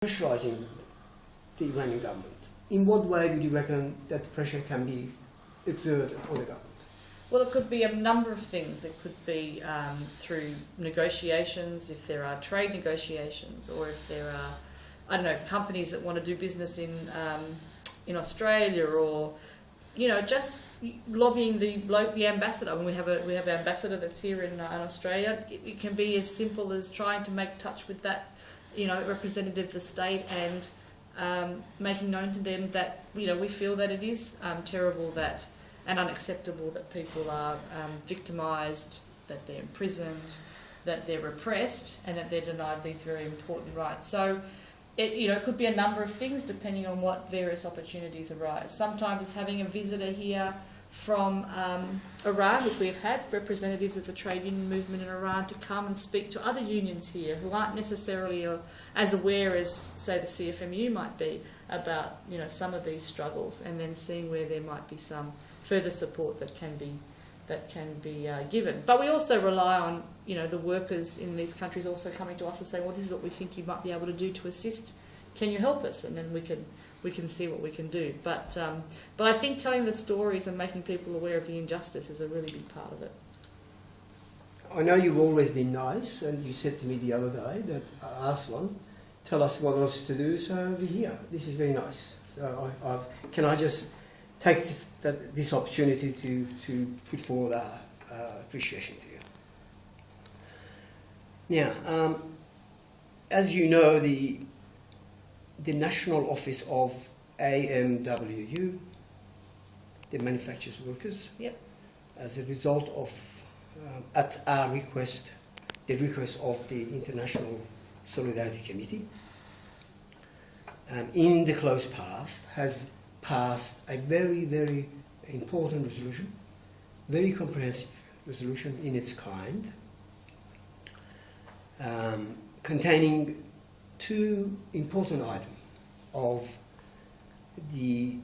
pressurising the Iranian government. In what way would you reckon that the pressure can be exerted on the government? Well, it could be a number of things. It could be through negotiations, if there are trade negotiations, or if there are, I don't know, companies that want to do business in Australia, or just lobbying the ambassador. I mean, we have an ambassador that's here in Australia. It can be as simple as trying to make touch with that representative of the state and making known to them that we feel that it is terrible and unacceptable that people are victimised, that they're imprisoned, that they're repressed, and that they're denied these very important rights. So it could be a number of things depending on what various opportunities arise. Sometimes it's having a visitor here from Iran, which we have had representatives of the trade union movement in Iran to come and speak to other unions here who aren't necessarily as aware as, say, the CFMEU might be about some of these struggles, and then seeing where there might be some further support that can be given. But we also rely on the workers in these countries also coming to us and saying, well, this is what we think you might be able to do to assist. Can you help us? And then we can see what we can do. But I think telling the stories and making people aware of the injustice is a really big part of it. I know you've always been nice, and you said to me the other day that Arslan, tell us what else to do, so over here. This is very nice. Can I just take this opportunity to put forward our appreciation to you. Now, as you know, the national office of CAM01169, the manufacturers workers, yep, as a result of, at our request, the request of the International Solidarity Committee, in the close past, has passed a very, very important resolution, very comprehensive resolution in its kind, containing two important items of the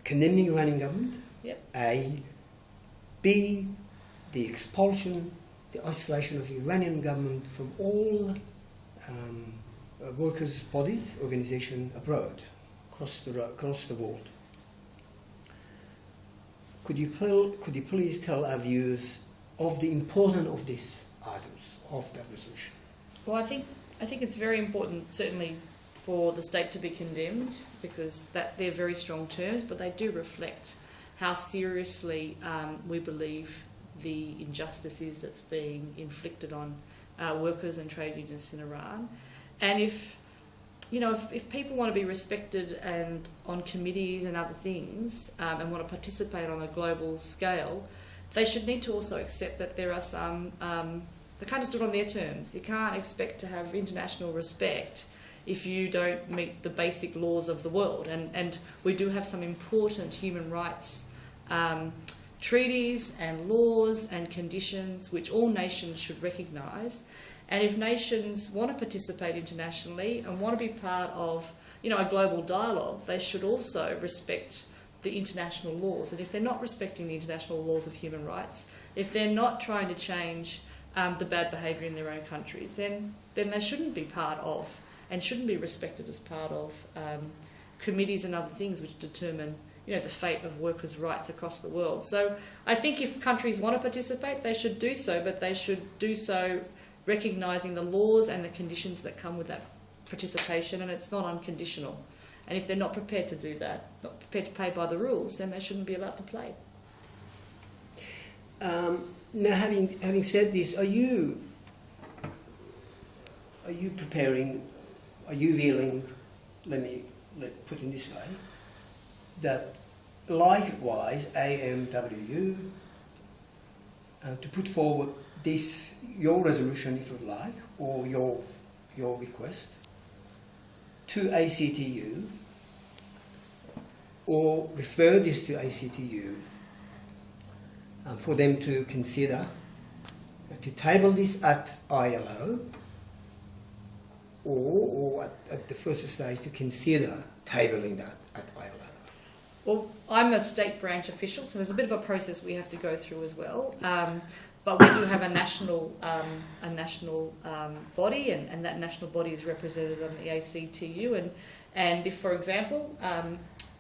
condemning Iranian government, yep, A, B, the expulsion, the isolation of the Iranian government from all workers' bodies, organisations abroad, across the world. Could you please tell our viewers of the importance of these items of that resolution? Well, I think it's very important, certainly, for the state to be condemned, because they're very strong terms, but they do reflect how seriously we believe the injustice is that's being inflicted on workers and trade unions in Iran. And if people want to be respected and on committees and other things and want to participate on a global scale, they should need to also accept that there are some, they can't just do it on their terms. You can't expect to have international respect if you don't meet the basic laws of the world. And we do have some important human rights treaties and laws and conditions which all nations should recognise. And if nations want to participate internationally and want to be part of, a global dialogue, they should also respect the international laws. And if they're not respecting the international laws of human rights, if they're not trying to change the bad behaviour in their own countries, then they shouldn't be part of and shouldn't be respected as part of committees and other things which determine, the fate of workers' rights across the world. So I think if countries want to participate, they should do so, but they should do so recognising the laws and the conditions that come with that participation, and it's not unconditional. And if they're not prepared to do that, not prepared to play by the rules, then they shouldn't be allowed to play. Now, having said this, are you preparing? Are you willing? Let put it this way: that likewise, CAM01169 to put forward your resolution, if you would like, or your request to ACTU, or refer this to ACTU for them to consider to table this at ILO, or at the first stage to consider tabling that at ILO. Well, I'm a state branch official, so there's a bit of a process we have to go through as well. But we do have a national body, and that national body is represented on the ACTU. And if, for example,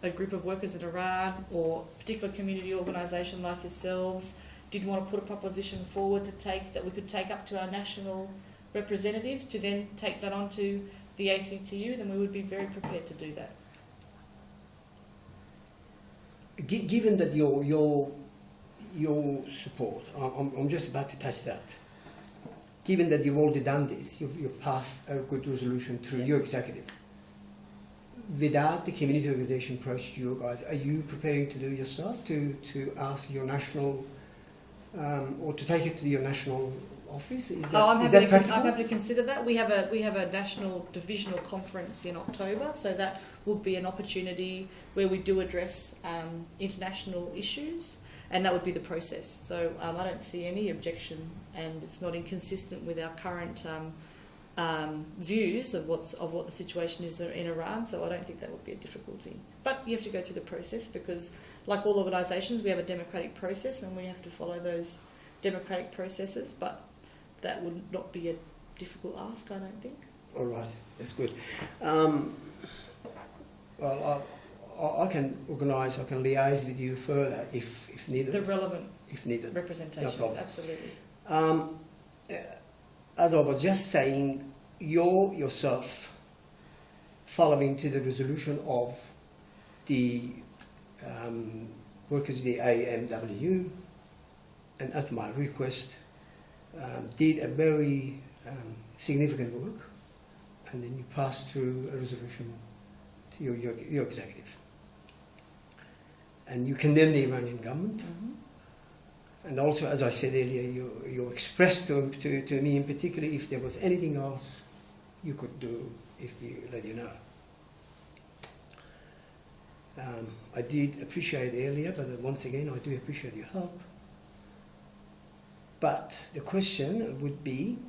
a group of workers in Iran or a particular community organisation like yourselves did want to put a proposition forward that we could take up to our national representatives to then take that on to the ACTU, then we would be very prepared to do that. Given that your support, I'm just about to touch that. Given that you've already done this, you've passed a good resolution through your executive. Without the community organisation approach to you guys, are you preparing to do yourself to ask your national, or to take it to your national office? I'm happy to consider that. We have a national divisional conference in October, so that would be an opportunity where we do address international issues, and that would be the process. So I don't see any objection, and it's not inconsistent with our current views of what the situation is in Iran. So I don't think that would be a difficulty. But you have to go through the process because, like all organisations, we have a democratic process, and we have to follow those democratic processes. But that would not be a difficult ask, I don't think. All right, that's good. Well, I can organise, I can liaise with you further if needed. The relevant No representations, problem. absolutely. As I was just saying, you're yourself following to the resolution of the workers of the CAM01169, and at my request, did a very significant work, and then you passed through a resolution to your executive. And you condemn the Iranian government. Mm-hmm. And also, as I said earlier, you expressed to me in particular if there was anything else you could do if we let you know. I did appreciate earlier, but once again, I do appreciate your help. But the question would be,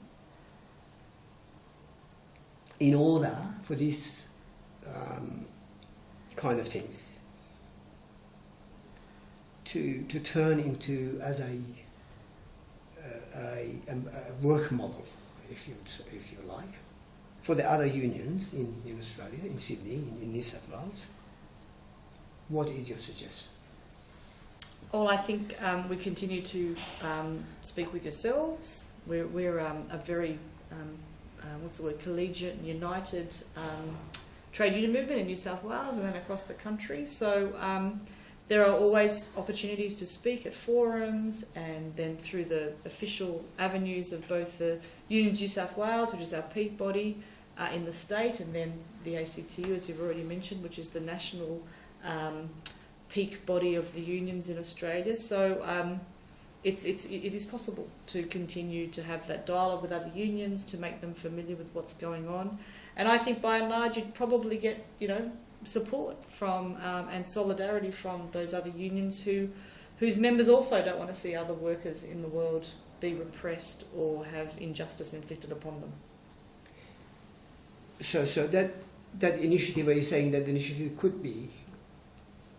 in order for these kind of things to turn into as a work model, if you like, for the other unions in Australia, in Sydney, in New South Wales, what is your suggestion? Well, I think we continue to speak with yourselves. We're a very collegiate and united trade union movement in New South Wales and then across the country. So there are always opportunities to speak at forums and then through the official avenues of both the Unions New South Wales, which is our peak body in the state, and then the ACTU, as you've already mentioned, which is the national peak body of the unions in Australia. So it is possible to continue to have that dialogue with other unions, to make them familiar with what's going on. And I think by and large you'd probably get, support from and solidarity from those other unions whose members also don't want to see other workers in the world be repressed or have injustice inflicted upon them. So that initiative, are you saying that the initiative could be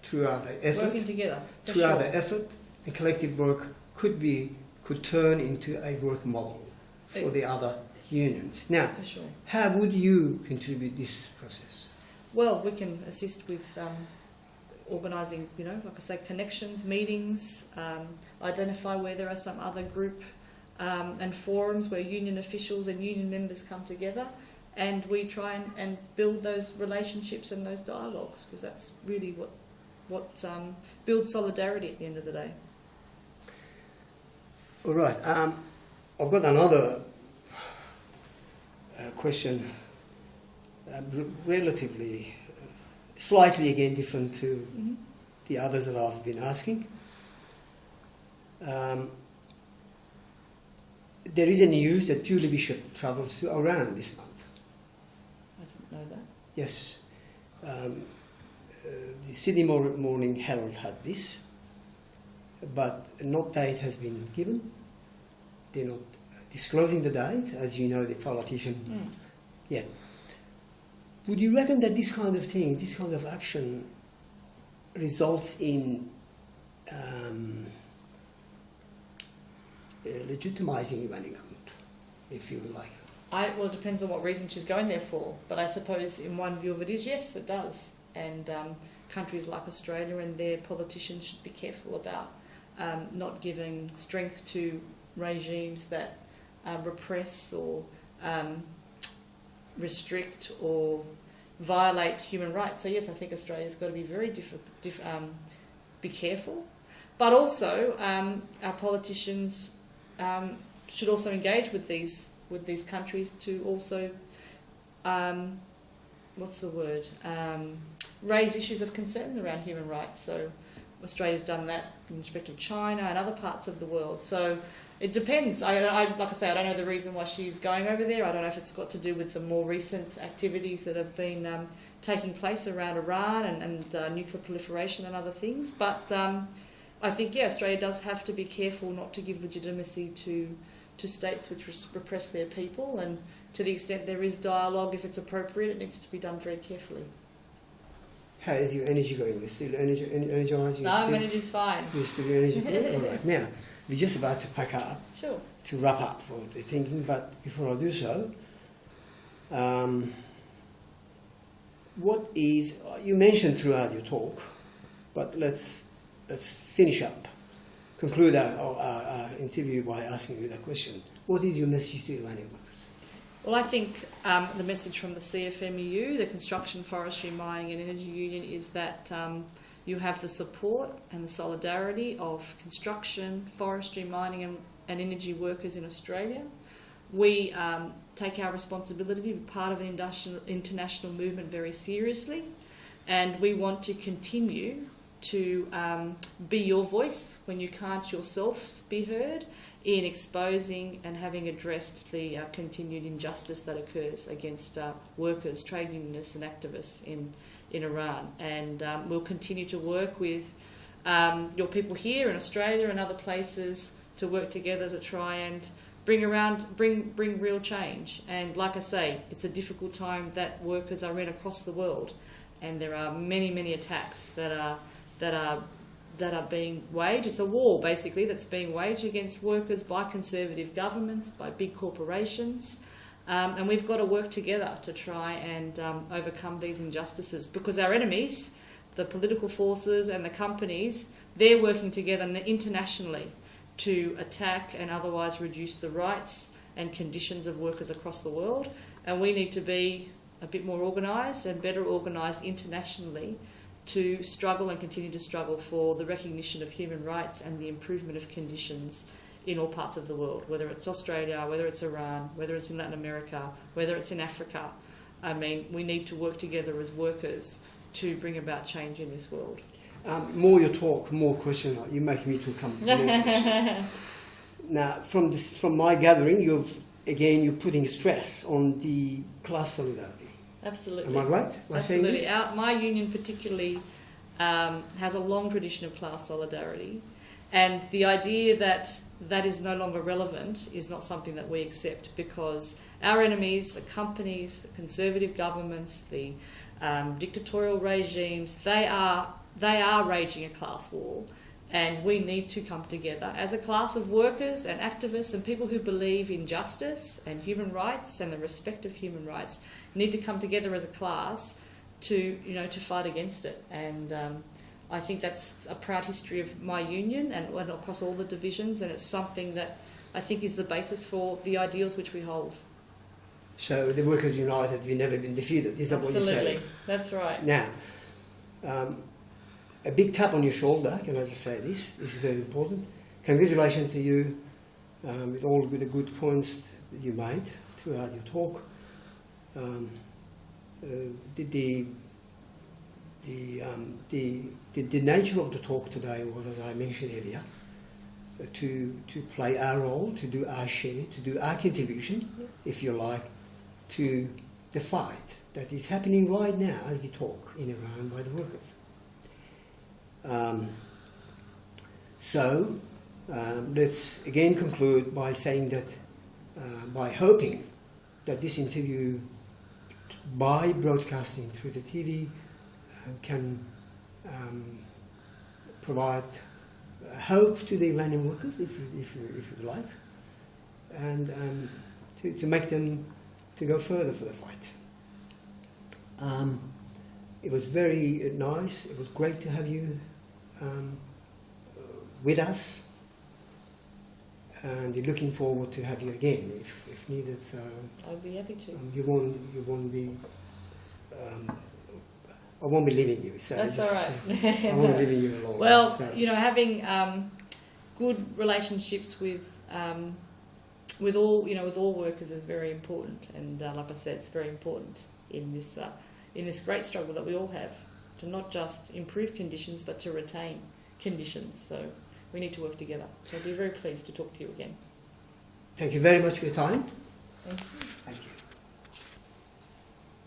throughout the effort? Working together. Throughout the effort, the collective work could turn into a work model for the other unions. Now, for sure. How would you contribute this process? Well, we can assist with organising, like I say, connections, meetings, identify where there are some other group and forums where union officials and union members come together, and we try and build those relationships and those dialogues, because that's really what builds solidarity at the end of the day. All right. I've got another question, relatively, slightly again different to the others that I've been asking. There is a news that Julie Bishop travels to Iran this month. I didn't know that. Yes. The Sydney Morning Herald had this, but no date has been given. They're not disclosing the date, as you know, the politician. Yeah. Would you reckon that this kind of thing, this kind of action, results in legitimizing Iranian government, if you like. Well, it depends on what reason she's going there for, but I suppose in one view of it is, yes, it does. And countries like Australia and their politicians should be careful about not giving strength to regimes that repress or restrict or violate human rights. So yes, I think Australia's got to be very be careful, but also our politicians should also engage with these countries to also raise issues of concern around human rights. So Australia's done that in respect of China and other parts of the world. So it depends. Like I say, I don't know the reason why she's going over there. I don't know if it's got to do with the more recent activities that have been taking place around Iran and nuclear proliferation and other things. But I think, yeah, Australia does have to be careful not to give legitimacy to states which repress their people, and to the extent there is dialogue, if it's appropriate, it needs to be done very carefully. How is your energy going? You still energized? No, my energy's fine. You're still energy good? All right. Now, we're just about to pack up. Sure. To wrap up for the thinking, but before I do so, what is, you mentioned throughout your talk, but let's finish up, conclude our interview by asking you that question. What is your message to Iranian workers? Well, I think the message from the CFMEU, the Construction, Forestry, Mining and Energy Union, is that you have the support and the solidarity of construction, forestry, mining and energy workers in Australia. We take our responsibility to be part of an international movement very seriously, and we want to continue to be your voice when you can't yourselves be heard, in exposing and having addressed the continued injustice that occurs against workers, trade unionists and activists in Iran. And we'll continue to work with your people here in Australia and other places to work together to try and bring real change. And like I say, it's a difficult time that workers are in across the world, and there are many attacks that are being waged. It's a war, basically, that's being waged against workers by conservative governments, by big corporations, and we've got to work together to try and overcome these injustices, because our enemies, the political forces and the companies, they're working together internationally to attack and otherwise reduce the rights and conditions of workers across the world, and we need to be a bit more organised and better organised internationally to struggle and continue to struggle for the recognition of human rights and the improvement of conditions in all parts of the world, whether it's Australia, whether it's Iran, whether it's in Latin America, whether it's in Africa. I mean, we need to work together as workers to bring about change in this world. More your talk, more question. You make me to come to more question. Now, from my gathering, you're putting stress on the class solidarity. Absolutely. Am I right? Absolutely. My union particularly has a long tradition of class solidarity, and the idea that is no longer relevant is not something that we accept, because our enemies, the companies, the conservative governments, the dictatorial regimes, they are raging a class war, and we need to come together as a class of workers and activists and people who believe in justice and human rights and the respect of human rights. Need to come together as a class to fight against it. And I think that's a proud history of my union and across all the divisions, and it's something that I think is the basis for the ideals which we hold. So the Workers United, we've never been defeated. Is that what you're saying? Absolutely, that's right. Now, a big tap on your shoulder, can I just say this? This is very important. Congratulations to you with all the good points that you made throughout your talk. The nature of the talk today was, as I mentioned earlier, to play our role, to do our share, to do our contribution, if you like, to the fight that is happening right now as we talk in Iran by the workers. So let's again conclude by saying that, by hoping that this interview, by broadcasting through the TV, can provide hope to the Iranian workers, if you like, and to make them to go further for the fight. It was very nice. It was great to have you with us, and looking forward to have you again if needed. I'd be happy to. You won't be. I won't be leaving you. So that's all right. I won't be leaving you alone. Well, so. Having good relationships with all workers is very important, and like I said, it's very important in this great struggle that we all have to not just improve conditions but to retain conditions. So we need to work together. So I'll be very pleased to talk to you again. Thank you very much for your time. Thank you. Thank you.